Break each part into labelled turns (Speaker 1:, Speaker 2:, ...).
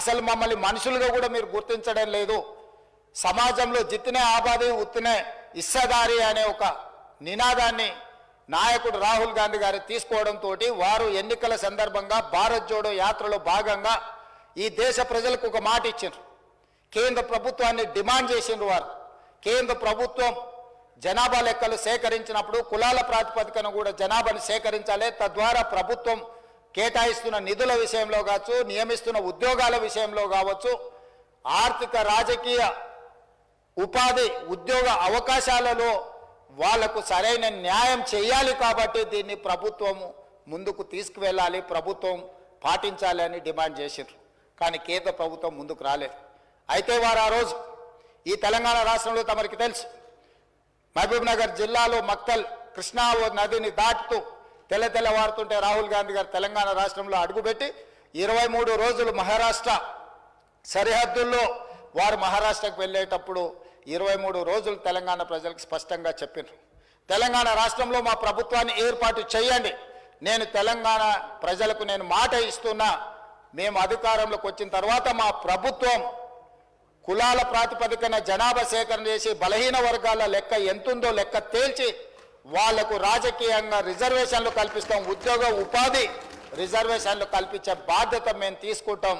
Speaker 1: అసలు మమ్మల్ని మనుషులుగా కూడా మీరు గుర్తించడం లేదు, సమాజంలో జిత్తినే ఆబాది ఉత్తినే ఇస్సదారి అనే ఒక నినాదాన్ని నాయకుడు రాహుల్ గాంధీ గారు తీసుకోవడంతో వారు ఎన్నికల సందర్భంగా భారత్ జోడో యాత్రలో భాగంగా ఈ దేశ ప్రజలకు ఒక మాట ఇచ్చారు. కేంద్ర ప్రభుత్వాన్ని డిమాండ్ చేసిండ్రు. వారు కేంద్ర ప్రభుత్వం జనాభా లెక్కలు సేకరించినప్పుడు కులాల ప్రాతిపదికన కూడా జనాభాను సేకరించాలి, తద్వారా ప్రభుత్వం కేటాయిస్తున్న నిధుల విషయంలో కావచ్చు, నియమిస్తున్న ఉద్యోగాల విషయంలో కావచ్చు, ఆర్థిక రాజకీయ ఉపాధి ఉద్యోగ అవకాశాలలో వాళ్లకు సరైన న్యాయం చేయాలి. కాబట్టి దీన్ని ప్రభుత్వము ముందుకు తీసుకువెళ్ళాలి, ప్రభుత్వం పాటించాలి అని డిమాండ్ చేశారు. కానీ కేంద్ర ప్రభుత్వం ముందుకు రాలేదు. అయితే వారు ఆ రోజు ఈ తెలంగాణ రాష్ట్రంలో తమరికి తెలుసు, మహబూబ్ నగర్ జిల్లాలో మక్తల్ కృష్ణా నదిని దాటుతూ తెల్లవారుతుంటే రాహుల్ గాంధీ గారు తెలంగాణ రాష్ట్రంలో అడుగుపెట్టి 23 రోజులు మహారాష్ట్ర సరిహద్దుల్లో వారు మహారాష్ట్రకు వెళ్ళేటప్పుడు 23 రోజులు తెలంగాణ ప్రజలకు స్పష్టంగా చెప్పారు, తెలంగాణ రాష్ట్రంలో మా ప్రభుత్వాన్ని ఏర్పాటు చేయండి, నేను తెలంగాణ ప్రజలకు నేను మాట ఇస్తున్నా, మేము అధికారంలోకి వచ్చిన తర్వాత మా ప్రభుత్వం కులాల ప్రాతిపదికన జనాభా సేకరణ చేసి బలహీన వర్గాల లెక్క ఎంతుందో లెక్క తేల్చి వాళ్లకు రాజకీయంగా రిజర్వేషన్లు కల్పిస్తాం, ఉద్యోగ ఉపాధి రిజర్వేషన్లు కల్పించే బాధ్యత మేము తీసుకుంటాం.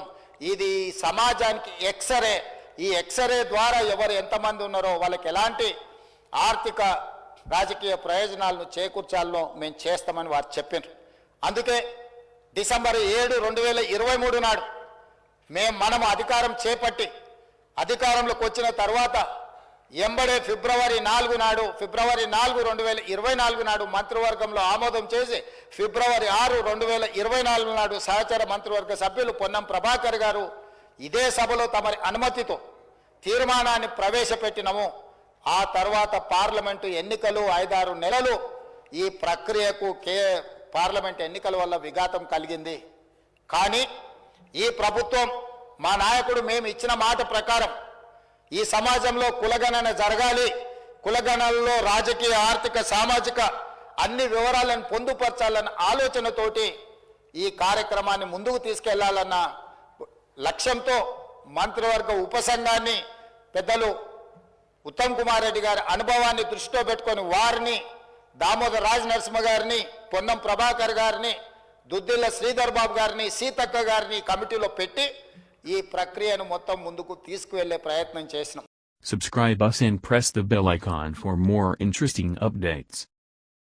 Speaker 1: ఇది సమాజానికి ఎక్స్రే, ఈ ఎక్స్రే ద్వారా ఎవరు ఎంతమంది ఉన్నారో వాళ్ళకి ఎలాంటి ఆర్థిక రాజకీయ ప్రయోజనాలను చేకూర్చాలో మేము చేస్తామని వారు చెప్పారు. అందుకే డిసెంబర్ 7, 2023 నాడు మనం అధికారం చేపట్టి అధికారంలోకి వచ్చిన తర్వాత ఎంబడే ఫిబ్రవరి 4 నాడు 2024 నాడు మంత్రివర్గంలో ఆమోదం చేసి ఫిబ్రవరి 6, 2024 నాడు సహచర మంత్రివర్గ సభ్యులు పొన్నం ప్రభాకర్ గారు ఇదే సభలో తమరి అనుమతితో తీర్మానాన్ని ప్రవేశపెట్టినము. ఆ తర్వాత పార్లమెంటు ఎన్నికలు 5-6 నెలలు ఈ ప్రక్రియకు పార్లమెంట్ ఎన్నికల వల్ల విఘాతం కలిగింది. కానీ ఈ ప్రభుత్వం మా నాయకుడు మేము ఇచ్చిన మాట ప్రకారం ఈ సమాజంలో కులగణన జరగాలి, కులగణనలో రాజకీయ ఆర్థిక సామాజిక అన్ని వివరాలను పొందుపరచాలన్న ఆలోచనతోటి ఈ కార్యక్రమాన్ని ముందుకు తీసుకెళ్లాలన్న లక్ష్యంతో మంత్రివర్గ ఉపసంఘాన్ని పెద్దలు ఉత్తమ్ కుమార్ రెడ్డి గారి అనుభవాన్ని దృష్టిలో పెట్టుకొని వారిని దామోదర్ రాజ్ నరసింహ గారిని, పొన్నం ప్రభాకర్ గారిని, దుద్దిల్ల శ్రీధర్ బాబు గారిని, సీతక్క గారిని కమిటీలో పెట్టి ఈ ప్రక్రియను మొత్తం ముందుకు తీసుకువెళ్లే ప్రయత్నం చేసినాం.
Speaker 2: Subscribe us and press the bell icon for more interesting updates.